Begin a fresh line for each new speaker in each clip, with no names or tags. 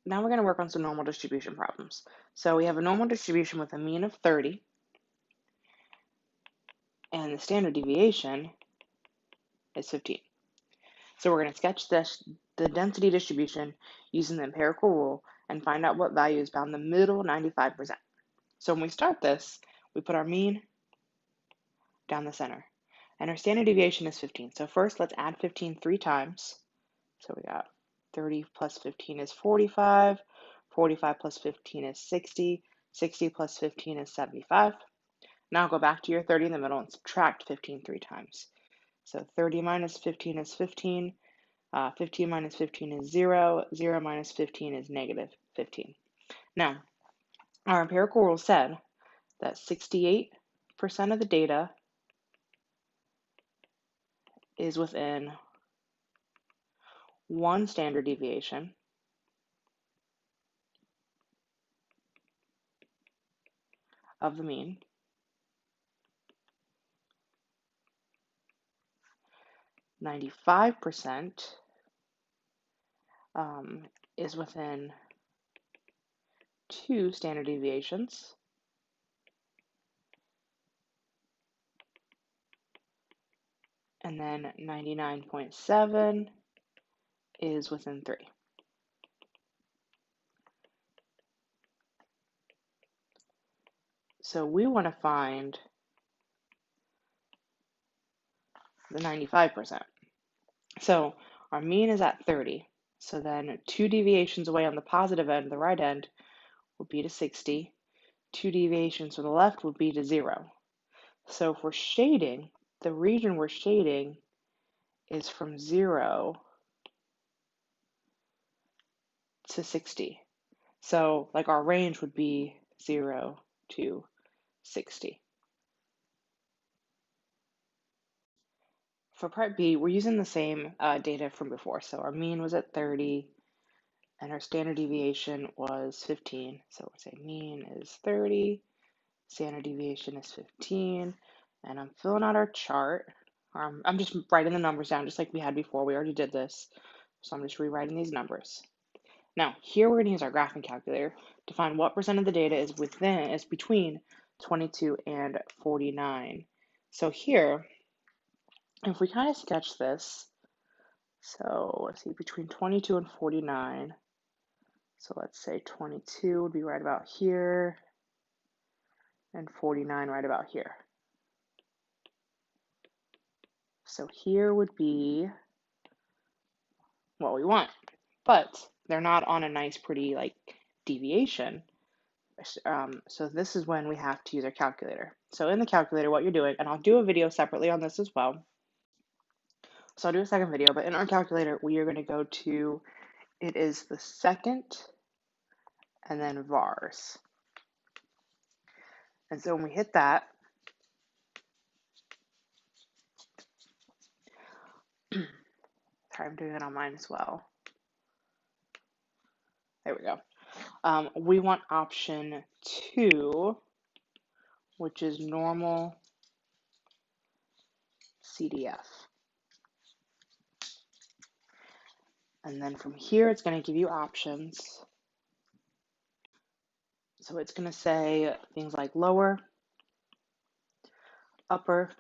now we're going to work on some normal distribution problems. So we have a normal distribution with a mean of 30, and the standard deviation is 15. So we're going to sketch the density distribution using the empirical rule and find out what value is bound in the middle 95%. So when we start this, we put our mean down the center, and our standard deviation is 15. So first, let's add 15 three times. So we got 30 plus 15 is 45, 45 plus 15 is 60, 60 plus 15 is 75. Now go back to your 30 in the middle and subtract 15 three times. So 30 minus 15 is 15, 15 minus 15 is 0, 0 minus 15 is negative 15. Now, our empirical rule said that 68% of the data is within one standard deviation of the mean, 95% is within 2 standard deviations, and then 99.7 is within 3. So we want to find the 95%. So our mean is at 30. So then 2 deviations away on the positive end, the right end, would be to 60. 2 deviations to the left would be to 0. So if we're shading, the region we're shading is from 0 to 60. So like our range would be 0 to 60. For part B, we're using the same data from before. So our mean was at 30 and our standard deviation was 15. So we'll say mean is 30, standard deviation is 15, and I'm filling out our chart. I'm just writing the numbers down just like we had before. We already did this. So I'm just rewriting these numbers. Now, here we're going to use our graphing calculator to find what percent of the data is between 22 and 49. So here, if we kind of sketch this, so let's see, between 22 and 49, so let's say 22 would be right about here, and 49 right about here. So here would be what we want, but they're not on a nice, pretty, like, deviation. So this is when we have to use our calculator. So in the calculator, what you're doing, and I'll do a video separately on this as well. So I'll do a second video, but in our calculator, we are going to go to, it is the second, and then vars. And so when we hit that, sorry, I'm doing it on mine as well. There we go. We want option 2, which is normal CDF. And then from here, it's going to give you options. So it's going to say things like lower, upper.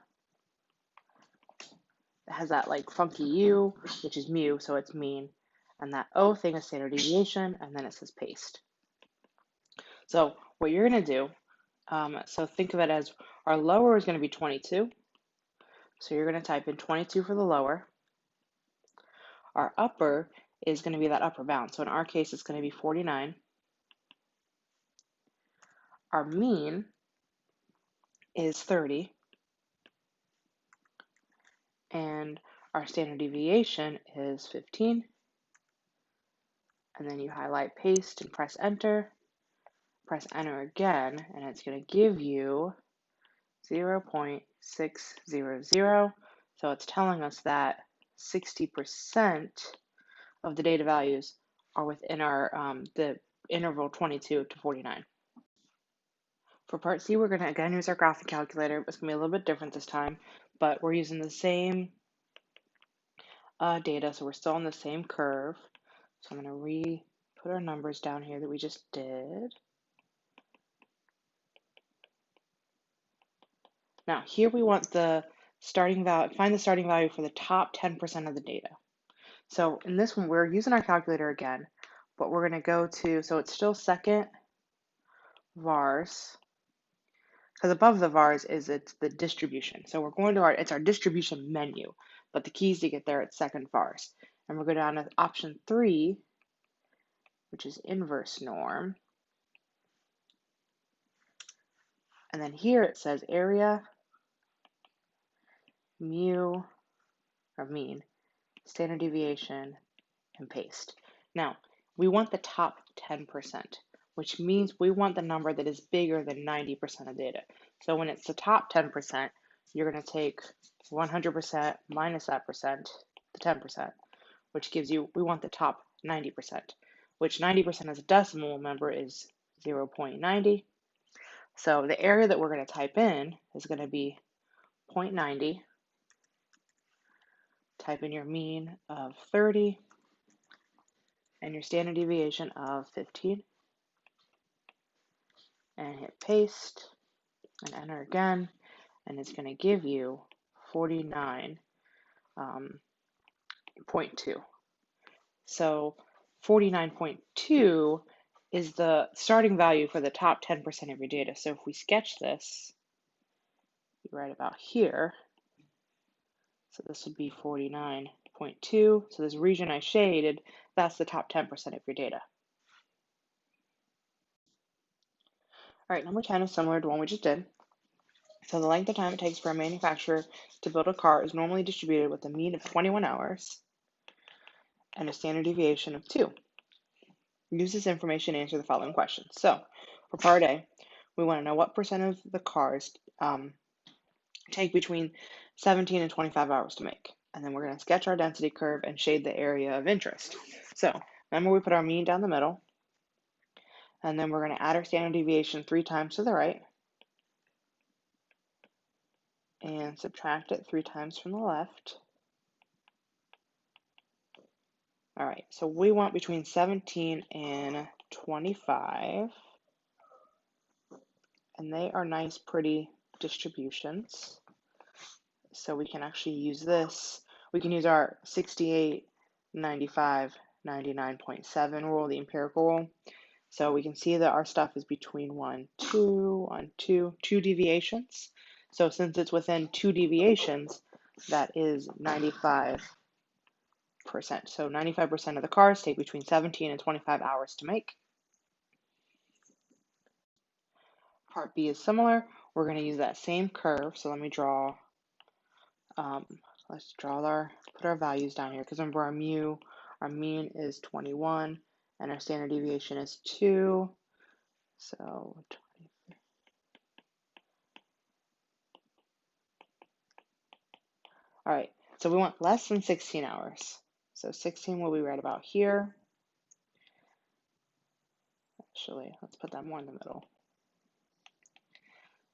It has that like funky U, which is mu, so it's mean. And that O thing is standard deviation, and then it says paste. So what you're going to do, so think of it as our lower is going to be 22. So you're going to type in 22 for the lower. Our upper is going to be that upper bound. So in our case, it's going to be 49. Our mean is 30. And our standard deviation is 15. And then you highlight paste and press enter again, and it's going to give you 0.600. So it's telling us that 60% of the data values are within our the interval 22 to 49. For part C, we're going to again use our graphing calculator. It's going to be a little bit different this time, but we're using the same data, so we're still on the same curve. So I'm going to put our numbers down here that we just did. Now here we want the starting value, find the starting value for the top 10% of the data. So in this one, we're using our calculator again, but we're going to go to, so it's still second vars, because above the vars it's the distribution. So we're going to it's our distribution menu, but the keys to get there, it's second vars. And we're going down to option 3, which is inverse norm. And then here it says area, mu, or mean, standard deviation, and paste. Now, we want the top 10%, which means we want the number that is bigger than 90% of data. So when it's the top 10%, you're going to take 100% minus that percent, the 10%, which gives you, we want the top 90%, which 90% as a decimal number is 0.90. So the area that we're going to type in is going to be 0.90. Type in your mean of 30 and your standard deviation of 15. And hit paste and enter again. And it's going to give you 49.2. So 49.2 is the starting value for the top 10% of your data. So if we sketch this, right about here, so this would be 49.2. So this region I shaded, that's the top 10% of your data. All right, number 10 is similar to one we just did. So the length of time it takes for a manufacturer to build a car is normally distributed with a mean of 21 hours and a standard deviation of 2. Use this information to answer the following questions. So for part A, we want to know what percent of the cars take between 17 and 25 hours to make. And then we're going to sketch our density curve and shade the area of interest. So remember, we put our mean down the middle, and then we're going to add our standard deviation 3 times to the right and subtract it 3 times from the left. All right, so we want between 17 and 25, and they are nice, pretty distributions. So we can actually use this. We can use our 68, 95, 99.7 rule, the empirical rule. So we can see that our stuff is between 1, 2 deviations. So since it's within 2 deviations, that is 95%. So 95% of the cars take between 17 and 25 hours to make. Part B is similar. We're going to use that same curve. So let me draw, let's draw put our values down here, because remember our mean is 21 and our standard deviation is 2. So all right, so we want less than 16 hours. So 16 will be right about here. Actually, let's put that more in the middle.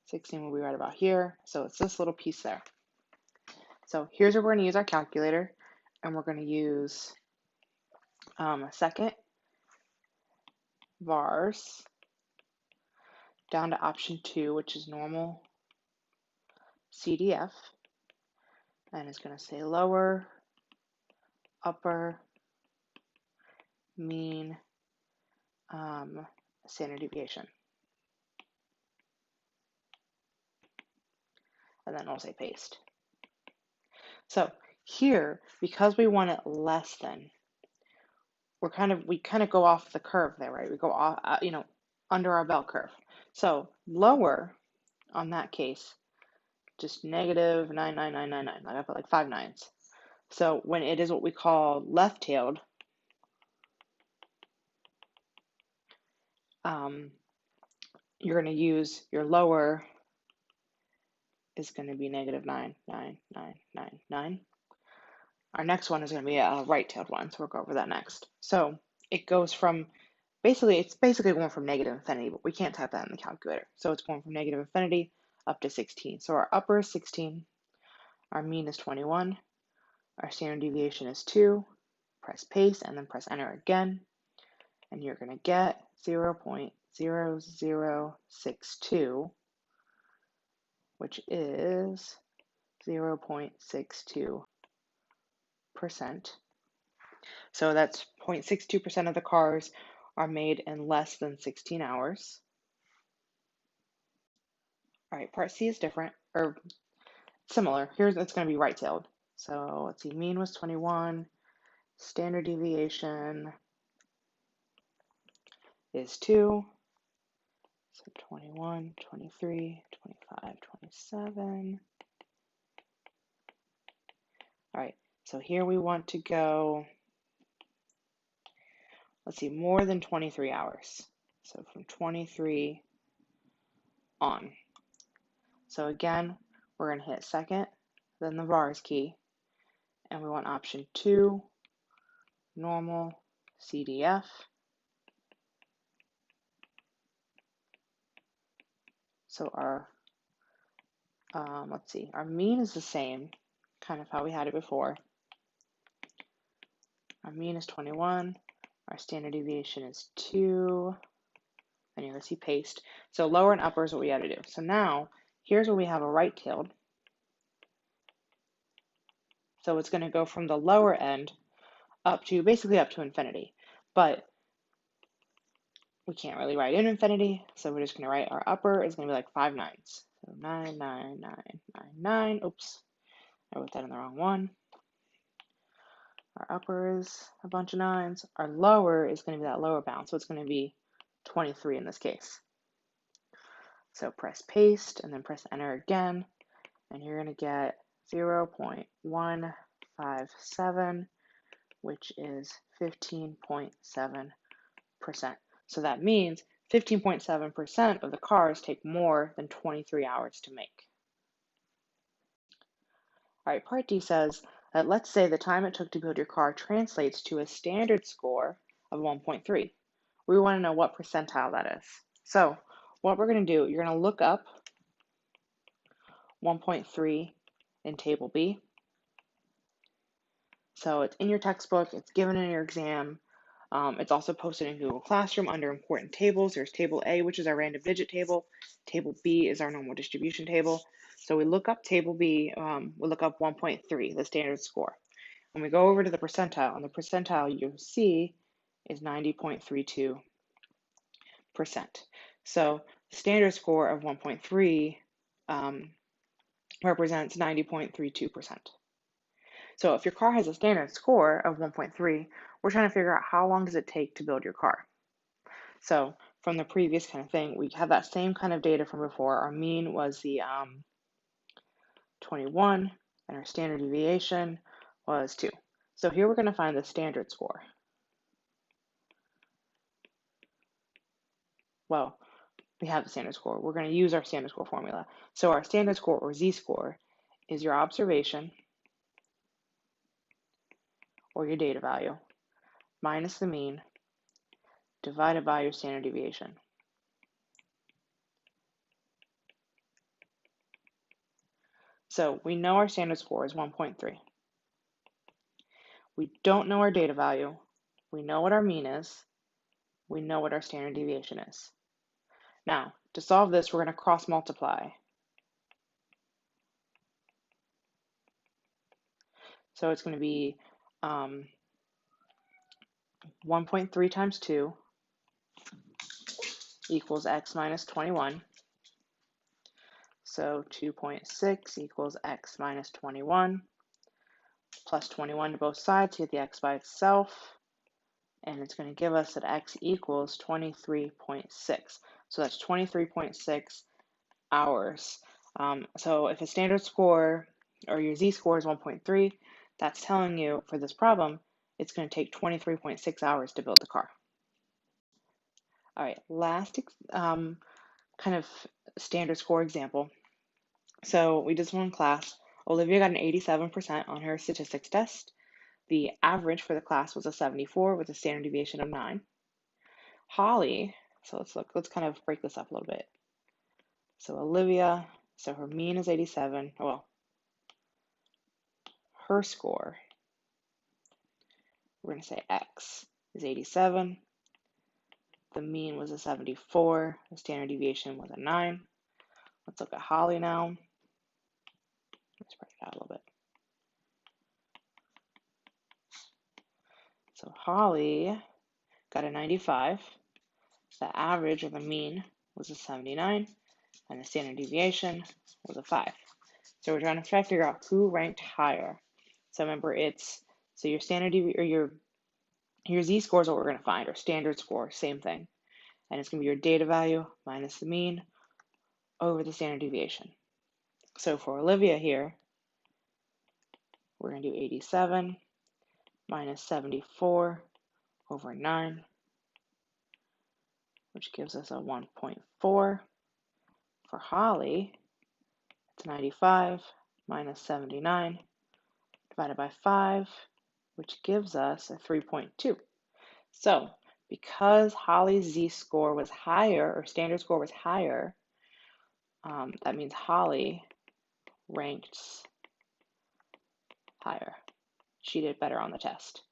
16 will be right about here. So it's this little piece there. So here's where we're going to use our calculator, and we're going to use second vars down to option 2, which is normal CDF, and it's going to say lower, upper, mean, standard deviation. And then I'll say paste. So here, because we want it less than, we kind of go off the curve there, right? We go off, under our bell curve. So lower on that case, just negative 99999. Like I put like 5 nines. So when it is what we call left-tailed, you're going to use your lower is going to be negative 99999. Our next one is going to be a right-tailed one, so we'll go over that next. So it goes from it's basically going from negative infinity, but we can't type that in the calculator. So it's going from negative infinity up to 16. So our upper is 16, our mean is 21, our standard deviation is 2. Press paste and then press enter again. and you're going to get 0.0062, which is 0.62%. So that's 0.62% of the cars are made in less than 16 hours. All right, part C is different, or similar. Here's, it's going to be right-tailed. So let's see, mean was 21, standard deviation is 2, so 21, 23, 25, 27. All right, so here we want to go, let's see, more than 23 hours. So from 23 on. So again, we're going to hit second, then the vars key, and we want option 2, normal, CDF. So our, let's see, our mean is the same, kind of how we had it before. Our mean is 21, our standard deviation is 2, and you're going to see paste. So lower and upper is what we had to do. So now, here's where we have a right-tailed. So it's going to go from the lower end up to, basically up to infinity. But we can't really write in infinity, so we're just going to write our upper is going to be like 5 nines. So 9, 9, 9, 9, 9. Oops, I wrote that in the wrong one. Our upper is a bunch of 9s. Our lower is going to be that lower bound, so it's going to be 23 in this case. So press paste and then press enter again, and you're going to get 0.157, which is 15.7%. So that means 15.7% of the cars take more than 23 hours to make. All right, part D says that let's say the time it took to build your car translates to a standard score of 1.3. We want to know what percentile that is. So what we're going to do, you're going to look up 1.3 in table B. So it's in your textbook, it's given in your exam. It's also posted in Google Classroom under important tables. There's table A, which is our random digit table. Table B is our normal distribution table. So we look up table B, we look up 1.3, the standard score. When we go over to the percentile, and the percentile you'll see is 90.32%. So the standard score of 1.3 represents 90.32%. So if your car has a standard score of 1.3, we're trying to figure out how long does it take to build your car. So from the previous kind of thing, we have that same kind of data from before. Our mean was the 21, and our standard deviation was 2. So here we're going to find the standard score. Well, we have the standard score. We're going to use our standard score formula. So our standard score, or z-score, is your observation, or your data value, minus the mean, divided by your standard deviation. So we know our standard score is 1.3. We don't know our data value. We know what our mean is. We know what our standard deviation is. Now, to solve this, we're going to cross multiply. So it's going to be 1.3 times 2 equals x minus 21. So 2.6 equals x minus 21, plus 21 to both sides to get the x by itself, and it's going to give us that x equals 23.6. So that's 23.6 hours. So if a standard score, or your z-score is 1.3, that's telling you for this problem, it's going to take 23.6 hours to build the car. All right, last kind of standard score example. So we did this one in class. Olivia got an 87% on her statistics test. The average for the class was a 74 with a standard deviation of 9. Holly, so let's kind of break this up a little bit. So Olivia, so her mean is 87. Well, her score, we're going to say x, is 87. the mean was a 74, the standard deviation was a 9. Let's look at Holly now. Let's break it out a little bit. So Holly got a 95. The average or the mean was a 79, and the standard deviation was a 5. So we're trying to try to figure out who ranked higher. So remember, so your standard or your z-score is what we're going to find, or standard score, same thing. And it's going to be your data value minus the mean over the standard deviation. So for Olivia here, we're going to do 87 minus 74 over 9, which gives us a 1.4. For Holly, it's 95 minus 79 divided by 5, which gives us a 3.2. So because Holly's z-score was higher, or standard score was higher, that means Holly ranked higher. She did better on the test.